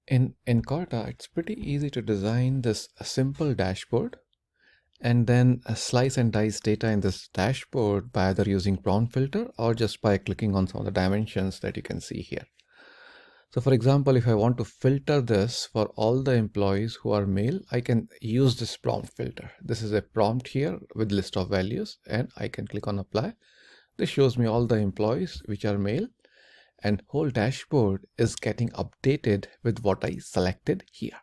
In Encarta, it's pretty easy to design this simple dashboard and then slice and dice data in this dashboard by either using prompt filter or just by clicking on some of the dimensions that you can see here. So for example, if I want to filter this for all the employees who are male, I can use this prompt filter. This is a prompt here with list of values, and I can click on apply. This shows me all the employees which are male, and whole dashboard is getting updated with what I selected here.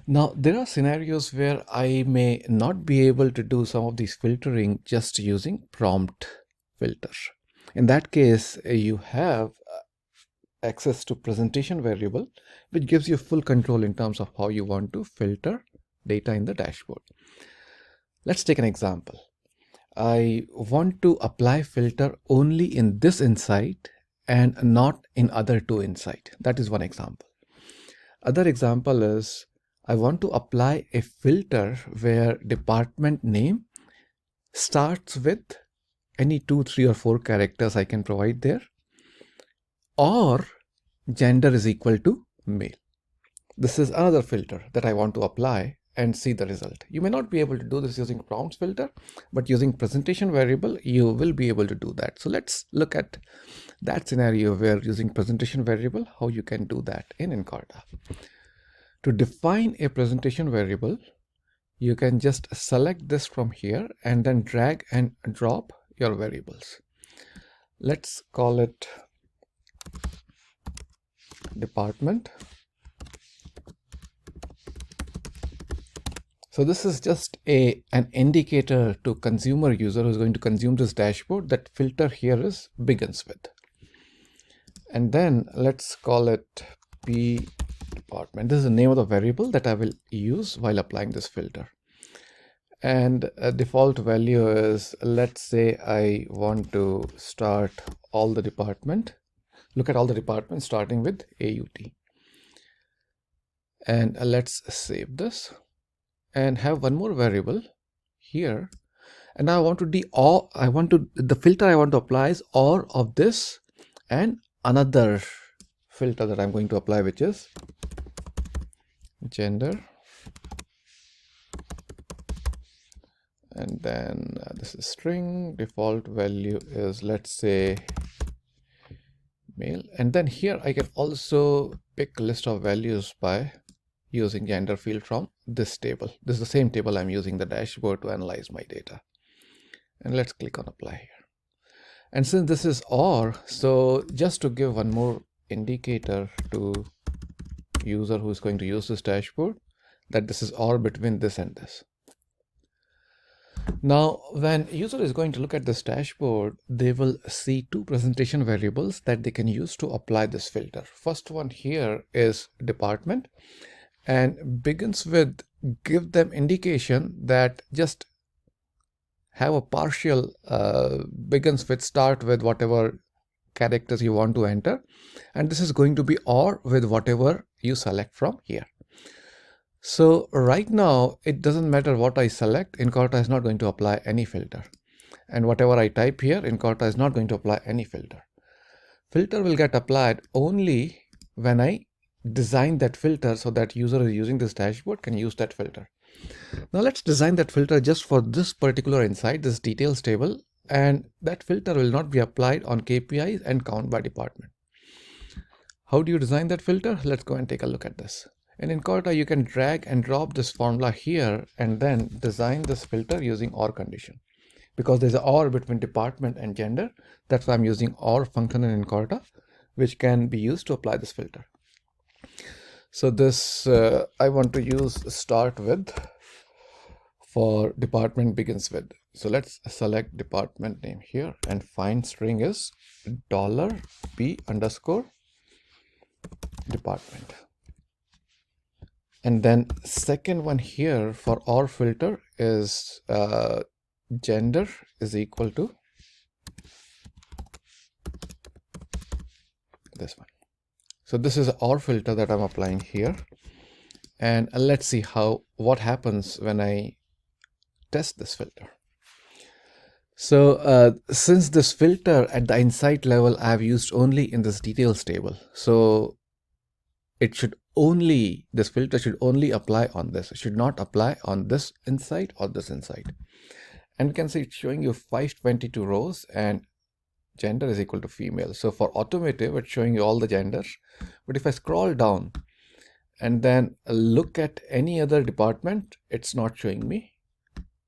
Now, there are scenarios where I may not be able to do some of these filtering just using prompt filter. In that case, you have access to presentation variable, which gives you full control in terms of how you want to filter data in the dashboard. Let's take an example. I want to apply filter only in this insight and not in other two insight. That is one example. Other example is I want to apply a filter where department name starts with any 2, 3, or 4 characters I can provide there, or gender is equal to male. This is another filter that I want to apply and see the result. You may not be able to do this using prompts filter, but using presentation variable, you will be able to do that. So let's look at that scenario where using presentation variable, how you can do that in Encarta. To define a presentation variable, you can just select this from here and then drag and drop your variables. Let's call it department. So this is just an indicator to consumer user who's going to consume this dashboard that filter here is begins with. And then let's call it P department. This is the name of the variable that I will use while applying this filter. And a default value is, let's say I want to start all the department. Look at all the departments starting with AUT. And let's save this and have one more variable here. And now I want to the filter I want to apply is or of this and another filter that I'm going to apply, which is gender. And then this is string, default value is, let's say, male. And then here I can also pick a list of values by using gender field from this table. This is the same table I'm using the dashboard to analyze my data. And let's click on apply here. And since this is OR, so just to give one more indicator to user who's going to use this dashboard, that this is OR between this and this. Now, when user is going to look at this dashboard, they will see two presentation variables that they can use to apply this filter. First one here is department and begins with give them indication that just have a partial begins with start with whatever characters you want to enter, and this is going to be OR with whatever you select from here. So right now it doesn't matter what I select, Encarta is not going to apply any filter, and whatever I type here, Encarta is not going to apply any filter. Filter will get applied only when I design that filter so that user is using this dashboard can use that filter. Now let's design that filter just for this particular insight, this details table, and that filter will not be applied on KPIs and count by department. How do you design that filter? Let's go and take a look at this. In Encarta, you can drag and drop this formula here and then design this filter using OR condition. Because there's an OR between department and gender, that's why I'm using OR function in Encarta, which can be used to apply this filter. So this I want to use start with for department begins with. So let's select department name here and find string is $p underscore department. And then second one here for OR filter is gender is equal to this one. So this is OR filter that I'm applying here. And let's see what happens when I test this filter. So since this filter at the insight level I've used only in this details table, so this filter should only apply on this. It should not apply on this inside or this inside. And you can see it's showing you 522 rows and gender is equal to female. So for automotive, it's showing you all the genders. But if I scroll down and then look at any other department, it's not showing me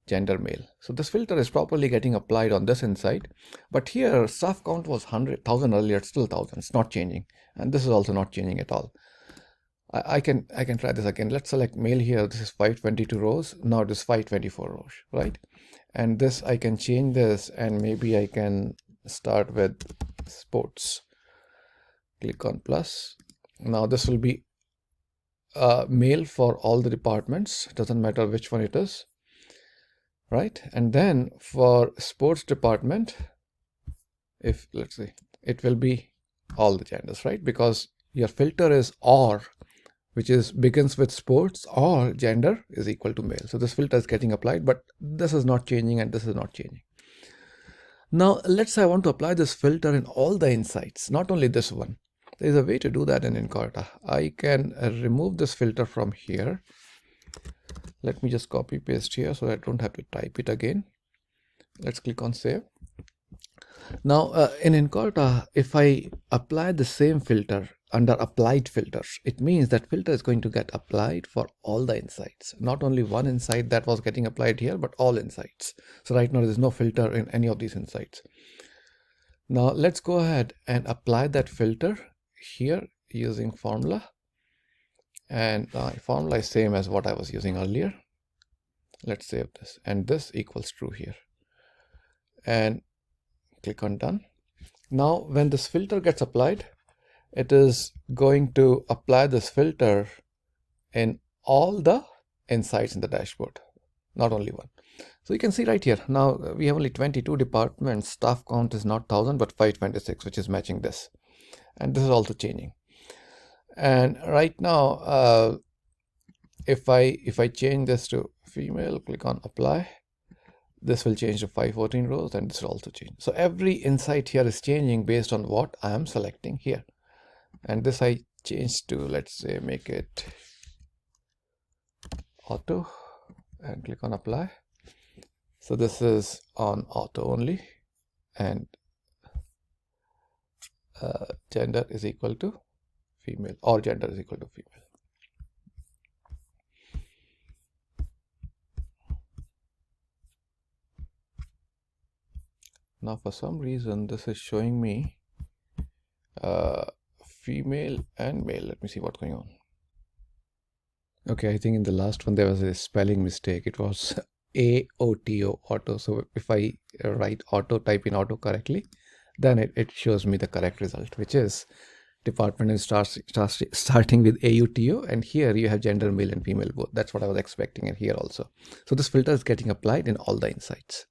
gender male. So this filter is properly getting applied on this inside. But here staff count was 100,000 earlier, it's still 1,000. It's not changing. And this is also not changing at all. I can try this again. Let's select male here. This is 522 rows. Now it is 524 rows, right? And this, I can change this and maybe I can start with sports. Click on plus. Now this will be male for all the departments. Doesn't matter which one it is, right? And then for sports department, if let's see, it will be all the genders, right? Because your filter is or, which begins with sports or gender is equal to male. So this filter is getting applied, but this is not changing and this is not changing. Now let's say I want to apply this filter in all the insights, not only this one. There is a way to do that in Encarta. I can remove this filter from here. Let me just copy paste here so I don't have to type it again. Let's click on save. Now in Encarta, if I apply the same filter under applied filters, it means that filter is going to get applied for all the insights, not only one insight that was getting applied here, but all insights. So right now there's no filter in any of these insights. Now let's go ahead and apply that filter here using formula, and formula is same as what I was using earlier. Let's save this, and this equals true here, and click on done. Now when this filter gets applied, it is going to apply this filter in all the insights in the dashboard, not only one. So you can see right here, now we have only 22 departments. Staff count is not 1,000 but 526, which is matching this, and this is also changing. And right now if I change this to female, click on apply, this will change to 514 rows, and this will also change. So every insight here is changing based on what I am selecting here. And this I changed to, let's say, make it auto, and click on apply. So this is on auto only, and gender is equal to female, or gender is equal to female. Now for some reason this is showing me female and male. Let me see what's going on. Okay, I think in the last one there was a spelling mistake. It was AOTO, auto. So if I write auto, type in auto correctly, then it shows me the correct result, which is department is starting with AUTO, and here you have gender male and female both. That's what I was expecting, and here also. So this filter is getting applied in all the insights.